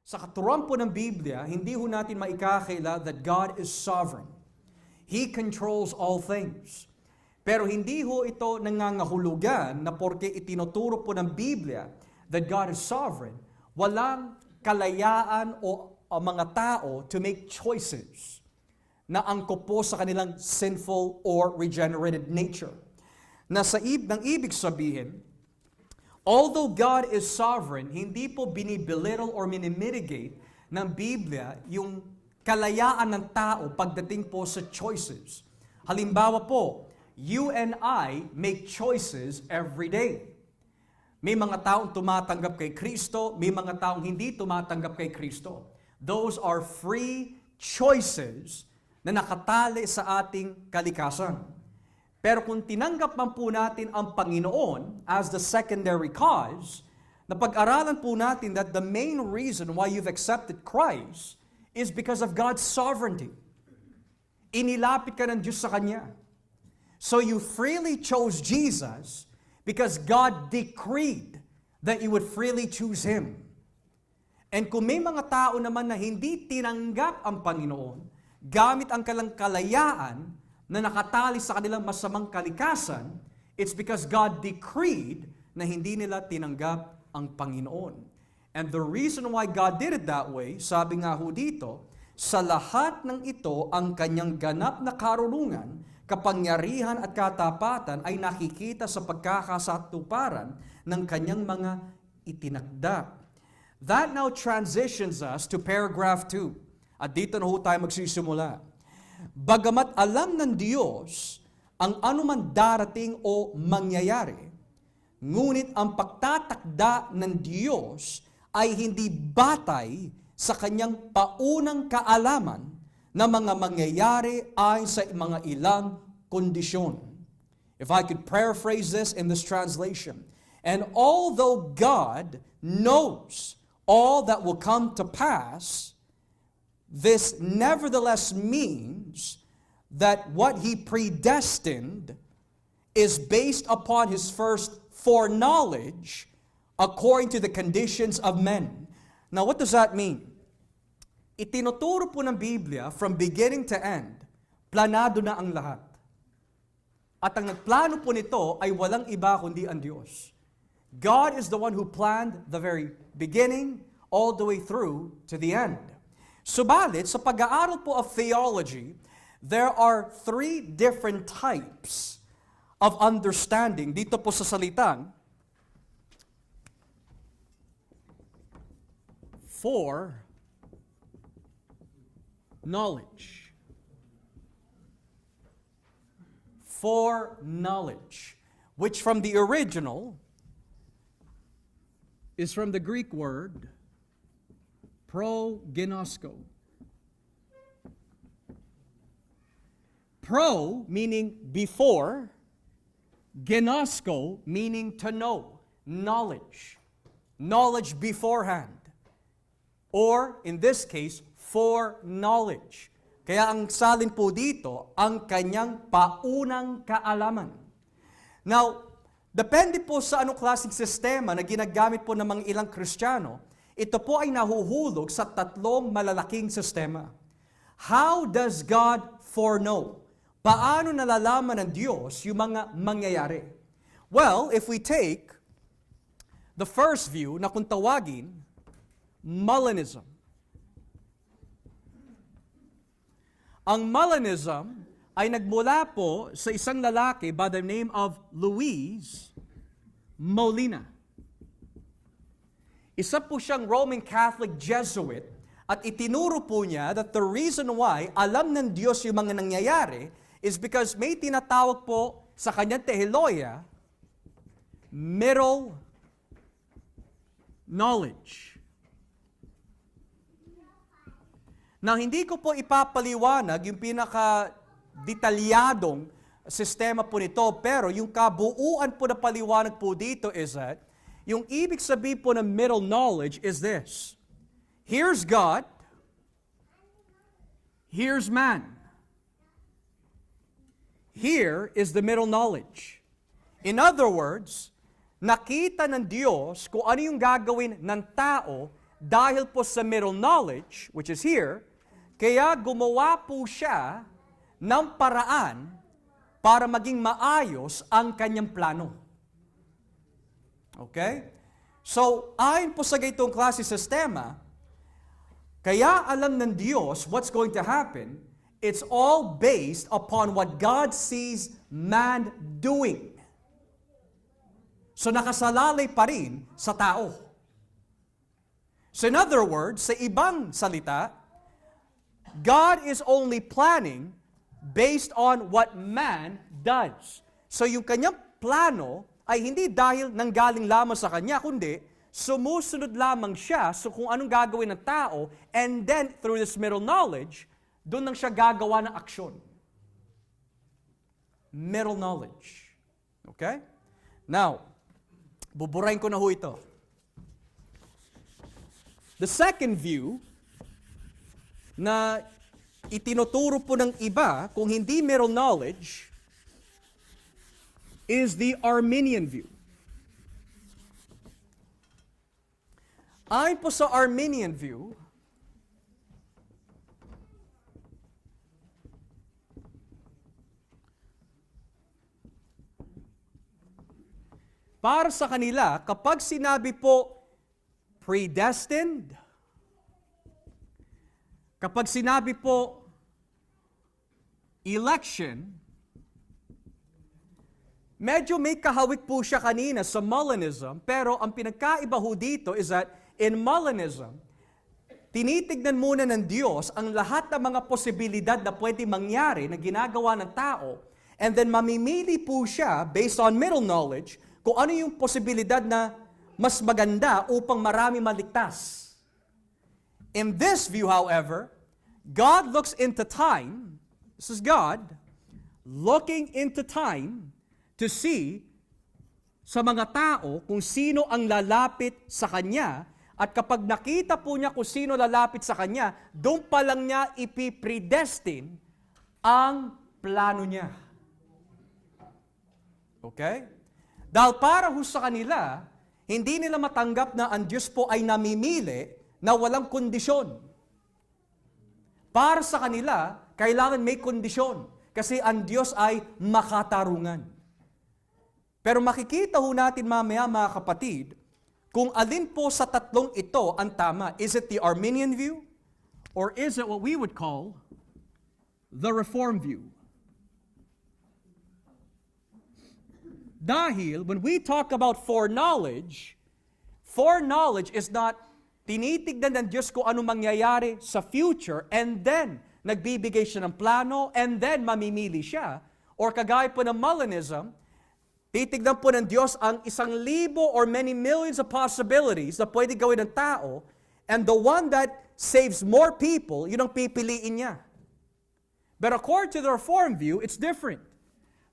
Sa katuruan po ng Biblia, hindi ho natin maikakaila that God is sovereign. He controls all things. Pero hindi ho ito nangangahulugan na porke itinuturo po ng Biblia that God is sovereign, walang kalayaan o mga tao to make choices na angkop po sa kanilang sinful or regenerated nature. Na ng ibig sabihin, although God is sovereign, hindi po binibelittle or minimitigate ng Biblia yung kalayaan ng tao pagdating po sa choices. Halimbawa po, you and I make choices every day. May mga taong tumatanggap kay Kristo, may mga taong hindi tumatanggap kay Kristo. Those are free choices na nakatali sa ating kalikasan. Pero kung tinanggap man po natin ang Panginoon as the secondary cause, napag-aralan po natin that the main reason why you've accepted Christ is because of God's sovereignty. Inilapit ka ng Diyos sa Kanya. So you freely chose Jesus because God decreed that you would freely choose Him. And kung may mga tao naman na hindi tinanggap ang Panginoon, gamit ang kalang kalayaan na nakatali sa kanilang masamang kalikasan, it's because God decreed na hindi nila tinanggap ang Panginoon. And the reason why God did it that way, sabi nga ho dito, sa lahat ng ito, ang kanyang ganap na karunungan, kapangyarihan at katapatan ay nakikita sa pagkakasatuparan ng kanyang mga itinakda. That now transitions us to paragraph 2. At dito na ho tayo magsisimula. Bagamat alam ng Diyos ang anuman darating o mangyayari, ngunit ang pagtatakda ng Diyos ay hindi batay sa kanyang paunang kaalaman na mga mangyayari ay sa mga ilang kondisyon. If I could paraphrase this in this translation, and although God knows all that will come to pass, this nevertheless means that what He predestined is based upon His first foreknowledge according to the conditions of men. Now, what does that mean? Itinuturo po ng Biblia from beginning to end, planado na ang lahat. At ang nagplano po nito ay walang iba kundi ang Diyos. God is the one who planned the very beginning all the way through to the end. Subalit, sa pag-aaral po of theology, there are 3 different types of understanding dito po sa salitang foreknowledge. Foreknowledge, which from the original is from the Greek word prognosko. Pro meaning before, gnosko meaning to know, knowledge. Knowledge beforehand. Or, in this case, foreknowledge. Kaya ang salin po dito, ang kanyang paunang kaalaman. Now, depende po sa anong klaseng sistema na ginagamit po ng mga ilang Kristiyano, ito po ay nahuhulog sa 3 malalaking sistema. How does God foreknow? Paano nalalaman ng Diyos yung mga mangyayari? Well, if we take the first view na kung tawagin, Molinism. Ang Molinism ay nagmula po sa isang lalaki by the name of Luis Molina. Isa po siyang Roman Catholic Jesuit at itinuro po niya that the reason why alam ng Diyos yung mga nangyayari is because may tinatawag po sa kanyang teoloya, middle knowledge. Now, hindi ko po ipapaliwanag yung pinaka-detalyadong sistema po nito, pero yung kabuuan po na paliwanag po dito is that, yung ibig sabihin po ng middle knowledge is this. Here's God, here's man. Here is the middle knowledge. In other words, nakita ng Diyos kung ano yung gagawin ng tao dahil po sa middle knowledge, which is here, kaya gumawa po siya ng paraan para maging maayos ang kanyang plano. Okay? So, ayon po sa ganitong klase sistema, kaya alam ng Diyos what's going to happen. It's all based upon what God sees man doing. So nakasalalay pa rin sa tao. So in other words, sa ibang salita, God is only planning based on what man does. So yung kanyang plano ay hindi dahil nanggaling lamang sa kanya, kundi sumusunod lamang siya sa kung anong gagawin ng tao, and then through this middle knowledge, doon lang siya gagawa ng aksyon. Middle knowledge. Okay? Now, buburahin ko na ho ito. The second view na itinuturo po ng iba, kung hindi middle knowledge, is the Arminian view. Ayon po sa Arminian view, para sa kanila, kapag sinabi po predestined, kapag sinabi po election, medyo may kahawig po siya kanina sa Molinism, pero ang pinagkaiba ho dito is that in Molinism, tinitignan muna ng Diyos ang lahat ng mga posibilidad na pwede mangyari na ginagawa ng tao, and then mamimili po siya based on middle knowledge kung ano yung posibilidad na mas maganda upang marami maligtas. In this view, however, God looks into time. This is God looking into time to see sa mga tao kung sino ang lalapit sa Kanya, at kapag nakita po niya kung sino lalapit sa Kanya, doon pa lang niya ipipredestine ang plano niya. Okay? Dahil para ho sa kanila, hindi nila matanggap na ang Diyos po ay namimili na walang kondisyon. Para sa kanila, kailangan may kondisyon kasi ang Diyos ay makatarungan. Pero makikita ho natin mamaya mga kapatid, kung alin po sa tatlong ito ang tama. Is it the Arminian view? Or is it what we would call the Reform view? Dahil, when we talk about foreknowledge is not tinitignan ng Diyos kung ano mangyayari sa future, and then nagbibigay siya ng plano, and then mamimili siya. Or kagaya po ng Molinism, titignan po ng Diyos ang 1,000 or many millions of possibilities na pwede gawin ng tao, and the one that saves more people, yun ang pipiliin niya. But according to the Reform view, it's different.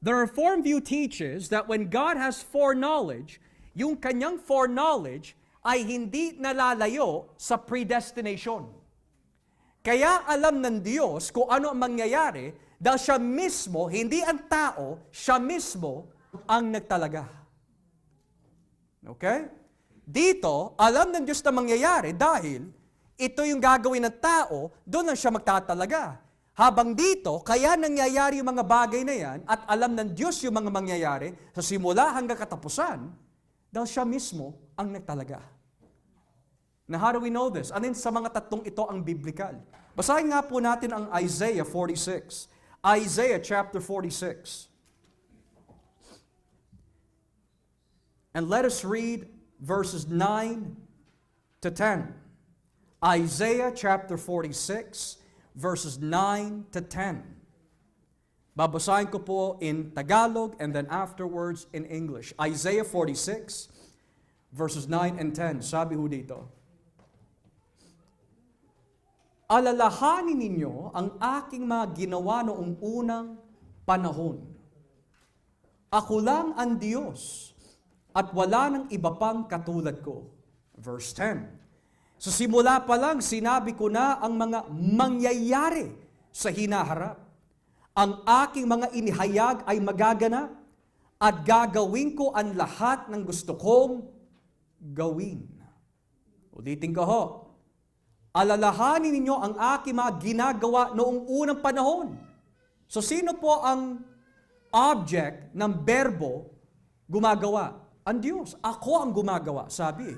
The Reform view teaches that when God has foreknowledge, yung kanyang foreknowledge ay hindi nalalayo sa predestination. Kaya alam ng Diyos kung ano ang mangyayari dahil siya mismo, hindi ang tao, siya mismo ang nagtalaga. Okay? Dito, alam ng Diyos na mangyayari dahil ito yung gagawin ng tao, doon lang siya magtatalaga. Habang dito, kaya nangyayari yung mga bagay na yan at alam ng Diyos yung mga mangyayari sa simula hanggang katapusan dahil siya mismo ang nagtalaga. Now, how do we know this? Alin sa mga tatlong ito ang biblical? Basahin nga po natin ang Isaiah 46. Isaiah chapter 46. And let us read verses 9 to 10. Isaiah chapter 46, verses 9 to 10. Babasahin ko po in Tagalog and then afterwards in English. Isaiah 46, verses 9 and 10. Sabi ho dito, alalahanin ninyo ang aking mga ginawa noong unang panahon. Ako lang ang Diyos at wala nang iba pang katulad ko. Verse 10. Sa simula pa lang, sinabi ko na ang mga mangyayari sa hinaharap. Ang aking mga inihayag ay magaganap at gagawin ko ang lahat ng gusto kong gawin. Ulitin ko ho. Alalahanin ninyo ang aking mga ginagawa noong unang panahon. So sino po ang object ng berbo gumagawa? Ang Diyos. Ako ang gumagawa, sabi.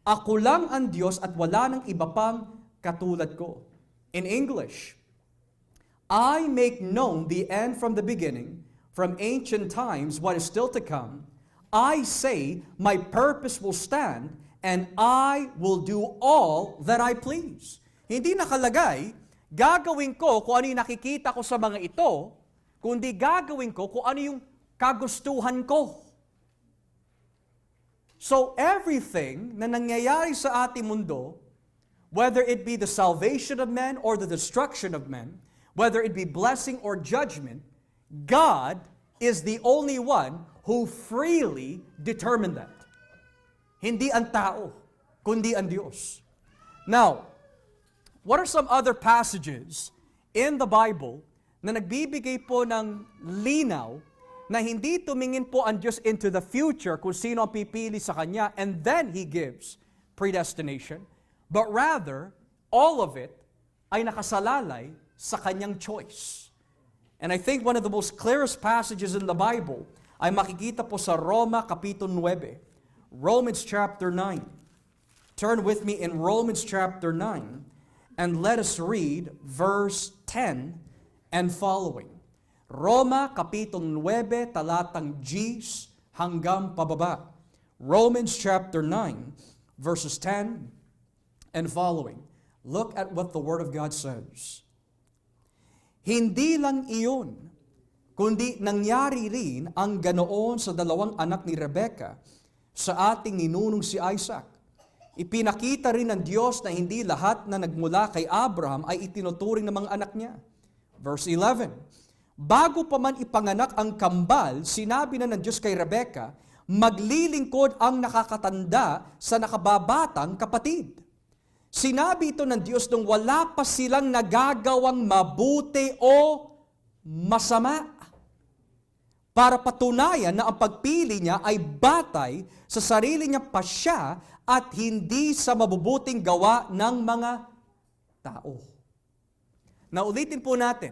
Ako lang ang Diyos at wala nang iba pang katulad ko. In English, I make known the end from the beginning, from ancient times what is still to come. I say, my purpose will stand, and I will do all that I please. Hindi nakalagay, gagawin ko kung ano yung nakikita ko sa mga ito, kundi gagawin ko kung ano yung kagustuhan ko. So everything na nangyayari sa ating mundo, whether it be the salvation of men or the destruction of men, whether it be blessing or judgment, God is the only one who freely determined that. Hindi ang tao, kundi ang Diyos. Now, what are some other passages in the Bible na nagbibigay po ng linaw na hindi tumingin po ang Diyos into the future kung sino ang pipili sa Kanya and then He gives predestination, but rather, all of it ay nakasalalay sa Kanyang choice. And I think one of the most clearest passages in the Bible ay makikita po sa Roma Kapitulo 9. Romans chapter 9. Turn with me in Romans chapter 9 and let us read verse 10 and following. Roma Kapitulo 9, talatang 10 hanggang pababa. Romans chapter 9, verses 10 and following. Look at what the Word of God says. Hindi lang iyon, kundi nangyari rin ang ganoon sa dalawang anak ni Rebecca sa ating ninunong si Isaac. Ipinakita rin ng Diyos na hindi lahat na nagmula kay Abraham ay itinuturing ng mga anak niya. Verse 11, bago pa man ipanganak ang kambal, sinabi na ng Diyos kay Rebecca, maglilingkod ang nakakatanda sa nakababatang kapatid. Sinabi ito ng Diyos nung wala pa silang nagagawang mabuti o masama, para patunayan na ang pagpili niya ay batay sa sarili niya pa siya at hindi sa mabubuting gawa ng mga tao. Naulitin po natin,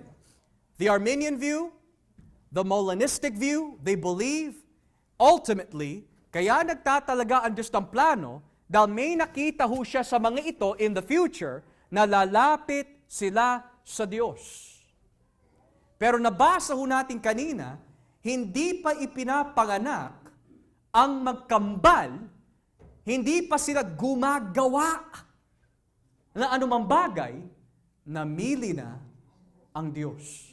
the Arminian view, the Molinistic view, they believe, ultimately, kaya nagtatalaga ang Diyos ng plano dahil may nakita ho siya sa mga ito in the future na lalapit sila sa Diyos. Pero nabasa ho natin kanina, hindi pa ipinapanganak ang magkambal, hindi pa sila gumagawa na anumang bagay, namili na ang Diyos.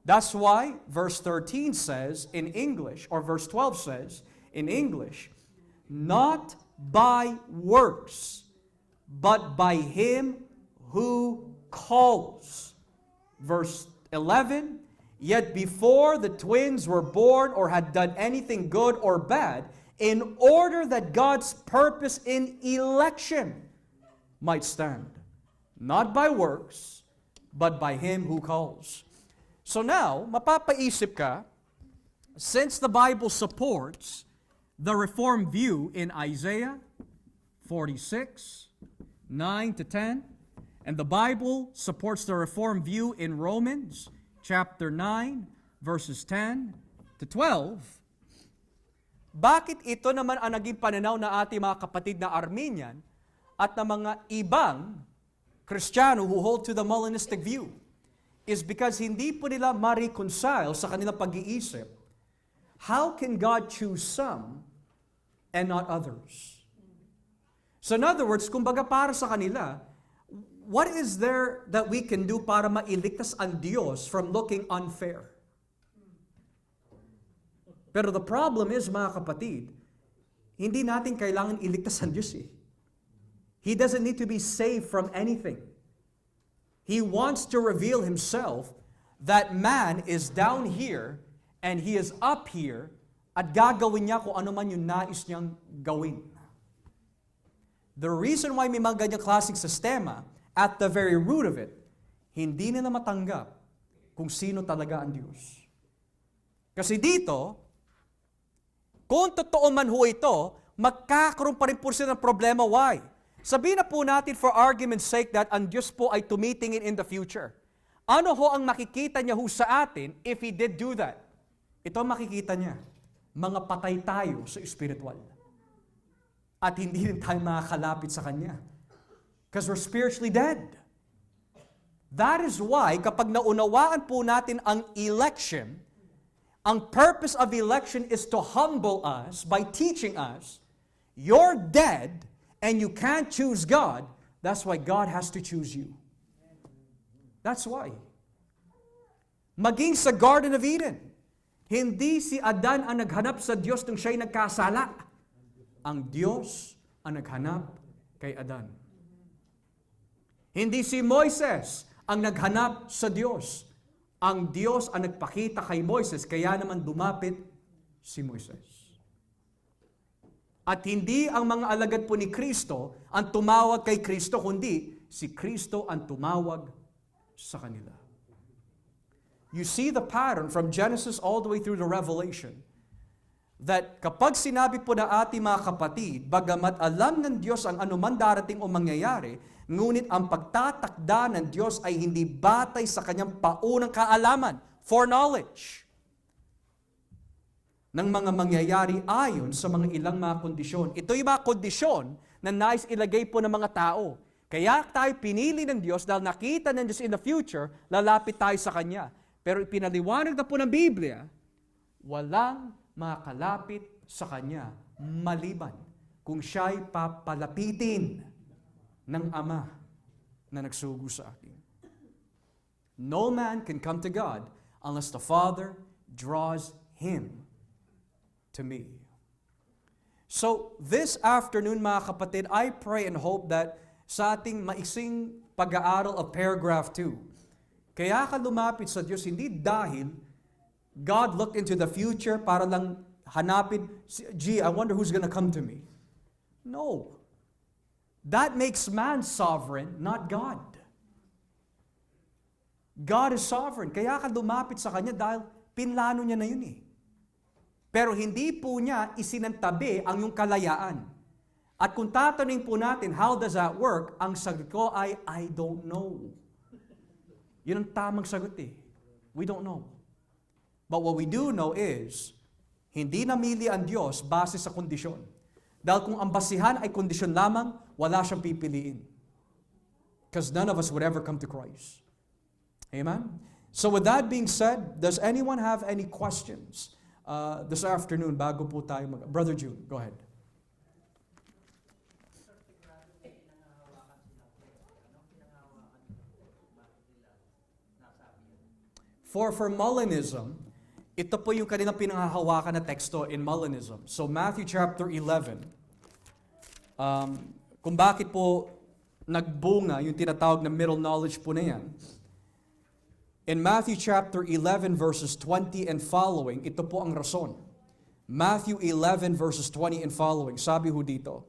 That's why verse 13 says in English, or verse 12 says in English, not by works, but by Him who calls. Verse 11, yet before the twins were born or had done anything good or bad, in order that God's purpose in election might stand, not by works, but by Him who calls. So now, mapapaisip ka, since the Bible supports the Reformed view in Isaiah 46, 9 to 10, and the Bible supports the Reformed view in Romans chapter 9, verses 10 to 12, bakit ito naman ang naging pananaw na ating mga kapatid na Arminian at ng mga ibang Kristiyano who hold to the Molinistic view? Is because hindi po nila ma-reconcile sa kanilang pag-iisip. How can God choose some and not others? So in other words, kumbaga para sa kanila, what is there that we can do para mailigtas ang Diyos from looking unfair? Pero the problem is, mga kapatid, hindi natin kailangan iligtas ang Diyos eh. He doesn't need to be saved from anything. He wants to reveal Himself that man is down here and he is up here at gagawin niya kung ano man yung nais niyang gawin. The reason why may mga ganyang klaseng sistema, at the very root of it, hindi nila matanggap kung sino talaga ang Diyos. Kasi dito, kung totoo man ho ito, magkakaroon pa rin po sila ng problema. Why? Sabihin na po natin for argument's sake that ang Diyos po ay tumitingin in the future. Ano ho ang makikita niya ho sa atin if He did do that? Ito ang makikita niya. Mga patay tayo sa spiritual. At hindi rin tayo makakalapit sa Kanya. Because we're spiritually dead. That is why kapag naunawaan po natin ang election, ang purpose of election is to humble us by teaching us, you're dead and you can't choose God. That's why God has to choose you. That's why. Maging sa Garden of Eden, hindi si Adan ang naghanap sa Diyos nung siya'y nagkasala. Ang Diyos ang naghanap kay Adan. Hindi si Moises ang naghanap sa Diyos. Ang Diyos ang nagpakita kay Moises, kaya naman dumapit si Moises. At hindi ang mga alagad po ni Kristo ang tumawag kay Kristo, kundi si Kristo ang tumawag sa kanila. You see the pattern from Genesis all the way through to Revelation that kapag sinabi po na ating mga kapatid, bagamat alam ng Diyos ang anuman darating o mangyayari, ngunit ang pagtatakda ng Diyos ay hindi batay sa kanyang paunang kaalaman, foreknowledge ng mga mangyayari ayon sa mga ilang mga kondisyon. Ito yung mga kondisyon na nais ilagay po ng mga tao. Kaya tayo pinili ng Diyos dahil nakita ng Diyos in the future, lalapit tayo sa Kanya. Pero ipinaliwanag na po ng Biblia, walang makakalapit sa Kanya maliban kung siya'y papalapitin ng Ama na nagsugo sa akin. No man can come to God unless the Father draws him to me. So, this afternoon mga kapatid, I pray and hope that sa ating maiksing pag-aaral of paragraph 2, kaya ka lumapit sa Diyos hindi dahil God looked into the future para lang hanapin, gee, I wonder who's gonna come to me. No. That makes man sovereign, not God. God is sovereign. Kaya ka lumapit sa Kanya dahil pinlano niya na yun eh. Pero hindi po niya isinantabi ang iyong kalayaan. At kung tatanungin po natin, how does that work? Ang sagot ko ay, I don't know. Yun ang tamang sagot eh. We don't know. But what we do know is, hindi namili ang Diyos base sa kondisyon. Dahil kung ang basihan ay kondisyon lamang, wala siyang pipiliin. Because none of us would ever come to Christ. Amen? So with that being said, does anyone have any questions this afternoon bago po tayo Brother June, go ahead. For Molinism, ito po yung kanilang pinanghahawakan na teksto in Molinism. So Matthew chapter 11, kung bakit po nagbunga yung tinatawag na middle knowledge po na yan. In Matthew chapter 11 verses 20 and following, ito po ang rason. Matthew 11 verses 20 and following, sabi ho dito,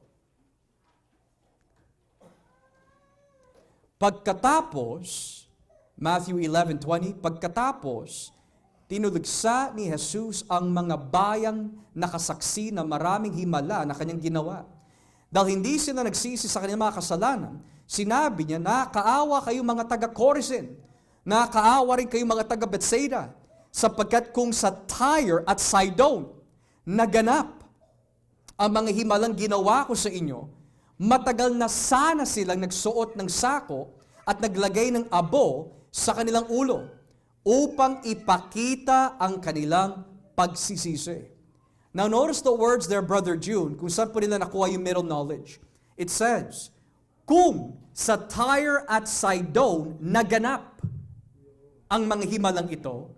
pagkatapos, Matthew 11:20, pagkatapos, tinulugsa ni Jesus ang mga bayang nakasaksi na maraming himala na kanyang ginawa. Dahil hindi sila nagsisi sa kanilang mga kasalanan, sinabi niya, nakaawa kayo mga taga-Chorazin, nakaawa rin kayo mga taga-Bethsaida, sapagkat kung sa Tyre at Sidon naganap ang mga himalang ginawa ko sa inyo, matagal na sana silang nagsuot ng sako at naglagay ng abo sa kanilang ulo upang ipakita ang kanilang pagsisisi. Now notice the words there, Brother June, kung saan po nila nakuha yung middle knowledge. It says, kung sa Tyre at Sidon naganap ang mga himalang ito,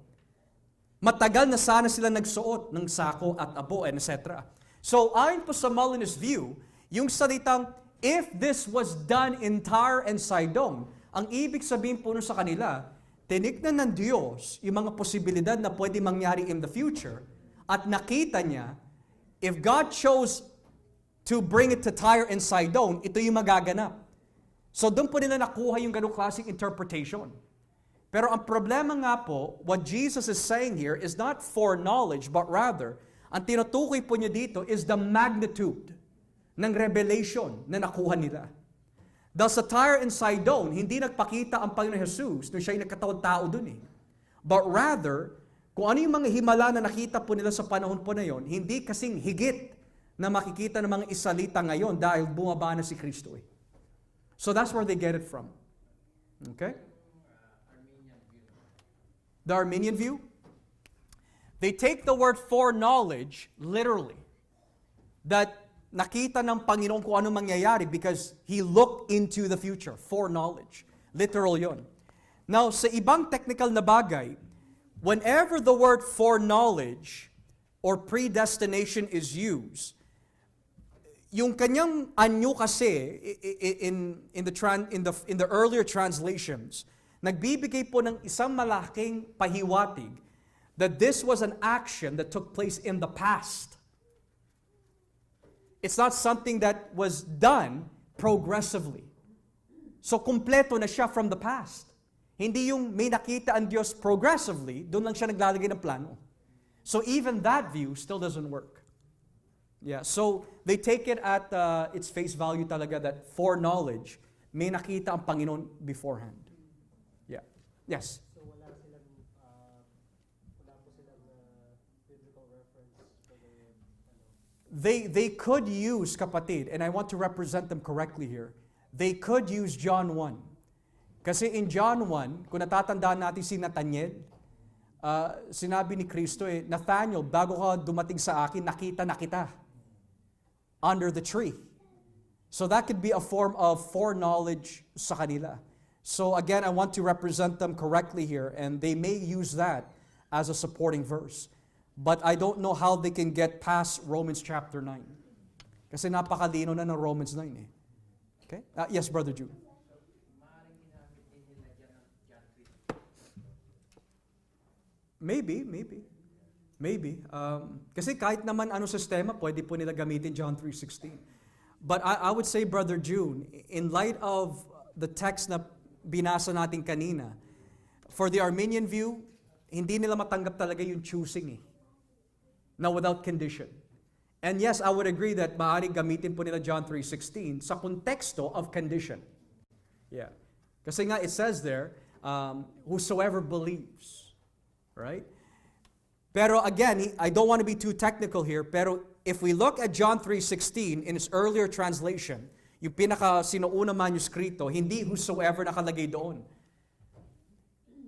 matagal na sana sila nagsuot ng sako at abo, etc. So ayon po sa Molinist view, yung salitang, if this was done in Tyre and Sidon, ang ibig sabihin po sa kanila, tinignan ng Diyos yung mga posibilidad na pwede mangyari in the future at nakita niya, if God chose to bring it to Tyre and Sidon, ito yung magaganap. So doon po nila nakuha yung ganung klaseng interpretation. Pero ang problema nga po, what Jesus is saying here is not foreknowledge, but rather, Ang tinutukoy po niya dito is the magnitude ng revelation na nakuha nila. Dahil sa Tyre and Sidon, hindi nagpakita ang Panginoon Jesus nung siya'y nagkatawang tao dun eh. But rather, kung ano yung mga himala na nakita po nila sa panahon po na yon, hindi kasing higit na makikita ng mga Israelita ngayon dahil bumaba na si Kristo eh. So that's where they get it from. Okay? The Arminian view? They take the word foreknowledge literally. That nakita ng Panginoon kung ano mangyayari because He looked into the future. Foreknowledge. Literal yon. Now, sa ibang technical na bagay, whenever the word foreknowledge or predestination is used, yung kanyang anyo kasi in the earlier translations, nagbibigay po ng isang malaking pahiwatig that this was an action that took place in the past. It's not something that was done progressively. So, kumpleto na siya from the past. Hindi yung may nakita ang Diyos progressively, doon lang siya naglalagay ng plano. So, even that view still doesn't work. Yeah, so they take it at its face value talaga that foreknowledge, may nakita ang Panginoon beforehand. Yeah. Yes? So wala po silang biblical reference for They could use, kapatid, and I want to represent them correctly here, they could use John 1. Kasi in John 1, kung natatandaan natin si Nathaniel, sinabi ni Kristo, Nathaniel, bago ka dumating sa akin, nakita na kita under the tree. So that could be a form of foreknowledge sa kanila. So again, I want to represent them correctly here, and they may use that as a supporting verse. But I don't know how they can get past Romans chapter 9. Kasi napakalino na ng Romans 9 eh. Okay? Yes, Brother Jude. Maybe. Kasi kahit naman ano sistema, pwede po nila gamitin John 3:16. But I would say, Brother June, in light of the text na binasa natin kanina, for the Arminian view, hindi nila matanggap talaga yung choosing eh. Na without condition. And yes, I would agree that maaaring gamitin po nila John 3:16 sa konteksto of condition. Yeah. Kasi nga it says there, whosoever believes. Right? Pero again, I don't want to be too technical here, pero if we look at John 3:16 in its earlier translation, yung pinaka-sinuuna manuskrito, hindi whosoever nakalagay doon.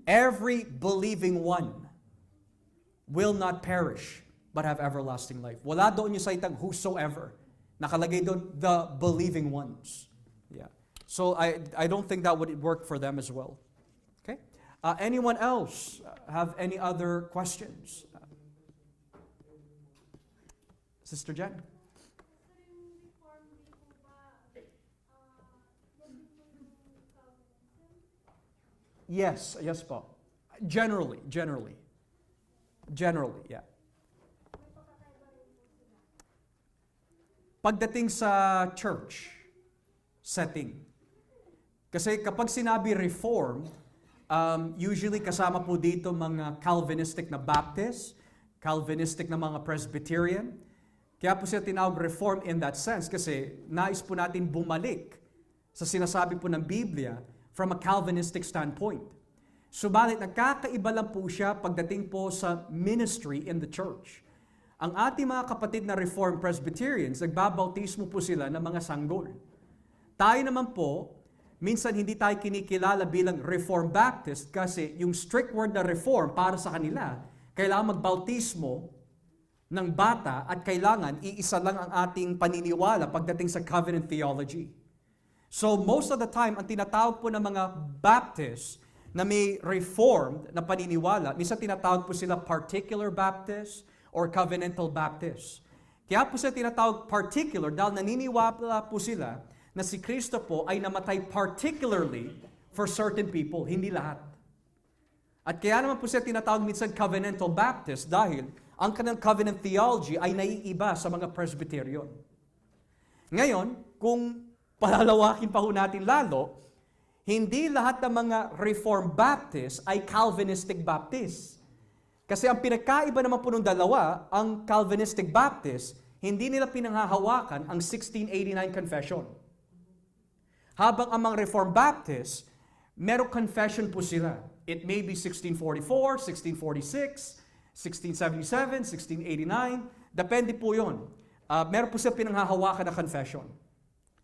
Every believing one will not perish, but have everlasting life. Wala doon yung salitang whosoever. Nakalagay doon, the believing ones. Yeah. So I don't think that would work for them as well. Okay? Anyone else have any other questions? Sister Jen? Yes po. Generally, yeah. Pagdating sa church setting, kasi kapag sinabi reform, usually kasama po dito mga Calvinistic na Baptist, Calvinistic na mga Presbyterian. Kaya po siya tinawag reform in that sense kasi nais po natin bumalik sa sinasabi po ng Biblia from a Calvinistic standpoint. Subalit nagkakaiba lang po siya pagdating po sa ministry in the church. Ang ating mga kapatid na Reformed Presbyterians, nagbabautismo po sila ng mga sanggol. Tayo naman po, minsan hindi tayo kinikilala bilang Reformed Baptist kasi yung strict word na reform para sa kanila, kailangan magbautismo ng bata at kailangan iisa lang ang ating paniniwala pagdating sa covenant theology. So most of the time, ang tinatawag po ng mga Baptists na may reformed na paniniwala, minsan tinatawag po sila particular Baptist or covenantal Baptist. Kaya po sila tinatawag particular dahil naniniwala po sila na si Kristo po ay namatay particularly for certain people, hindi lahat. At kaya naman po sila tinatawag minsan covenantal Baptist dahil ang kanilang covenant theology ay naiiba sa mga Presbyterian. Ngayon, kung palalawakin pa ho natin lalo, hindi lahat ng mga Reformed Baptist ay Calvinistic Baptist. Kasi ang pinagkaiba naman po ng dalawa, ang Calvinistic Baptist, hindi nila pinanghahawakan ang 1689 Confession. Habang ang mga Reformed Baptist, merong confession po sila. It may be 1644, 1646, 1677, 1689. Depende po yun. Meron po sila pinanghahawakan na confession.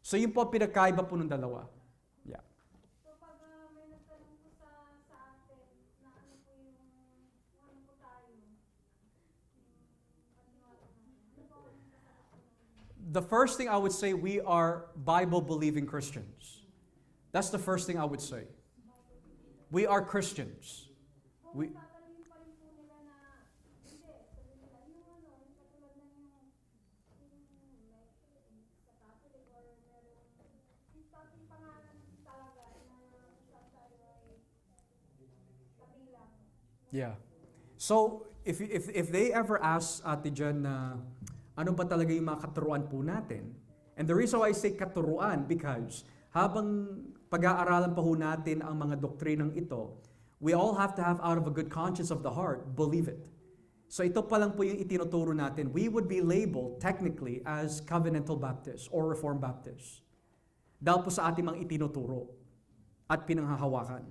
So yun po ang pinagkaiba po ng dalawa. Yeah. So pag may nagtanong po sa atin na ano po yung ano po tayo, paniwala natin. Ano po ang sasagot po namin? The first thing I would say, we are Bible-believing Christians. That's the first thing I would say. We are Christians. Kung We, tatanungin pa rin po nila na, hindi, sabi nila, yung ano, yung katulad ng yung sa Catholic or meron, yung sa ating pangalan talaga na isang tayo ay kabilang. yeah. So, if they ever ask Ate Jan na ano ba talaga yung mga katuruan po natin, and the reason why I say katuruan because habang pag-aaralan pa ho natin ang mga doktrinang ito, we all have to have out of a good conscience of the heart, believe it. So ito pa lang po yung itinuturo natin. We would be labeled technically as Covenantal Baptists or Reformed Baptists. Dahil po sa ating mga itinuturo at pinanghahawakan.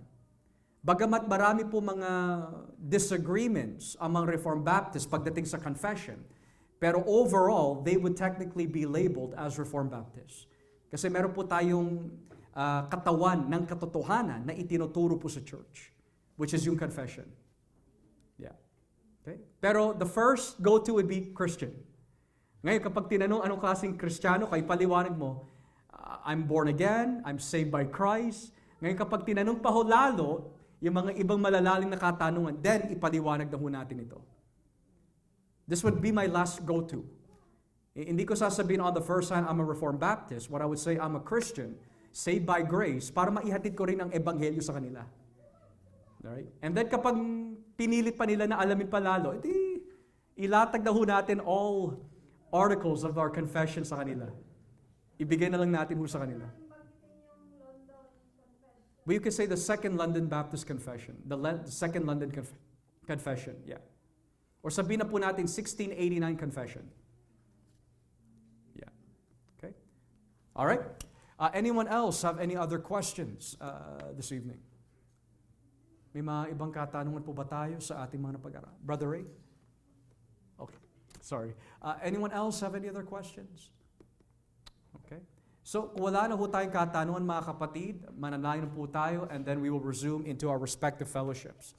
Bagamat marami po mga disagreements among Reformed Baptists pagdating sa confession, pero overall, they would technically be labeled as Reformed Baptists. Kasi meron po tayong katawan ng katotohanan na itinuturo po sa church, which is yung confession. Yeah. Okay? Pero the first go-to would be Christian. Ngayon, kapag tinanong anong klaseng Kristiyano, kay paliwanag mo, I'm born again, I'm saved by Christ. Ngayon, kapag tinanong pa ho lalo, yung mga ibang malalalim na katanungan, then ipaliwanag na ho natin ito. This would be my last go-to. Hindi ko sasabihin on the first hand, I'm a Reformed Baptist. What I would say, I'm a Christian, saved by grace, para maihatid ko rin ang ebanghelyo sa kanila. Alright? And then kapag pinilit pa nila na alamin pa lalo, edi ilatag na ho natin all articles of our confession sa kanila. Ibigay na lang natin ho sa kanila. But you can say the Second London Baptist Confession. The Second London Confession, yeah. Or sabihin na po natin 1689 Confession. Yeah. Okay? All right? Anyone else have any other questions this evening? May mga ibang katanungan po ba tayo sa ating mga napag-aralan? Brother Ray? Okay. Sorry. Anyone else have any other questions? Okay. So, kung wala na po tayong katanungan mga kapatid, mananayin po tayo and then we will resume into our respective fellowships.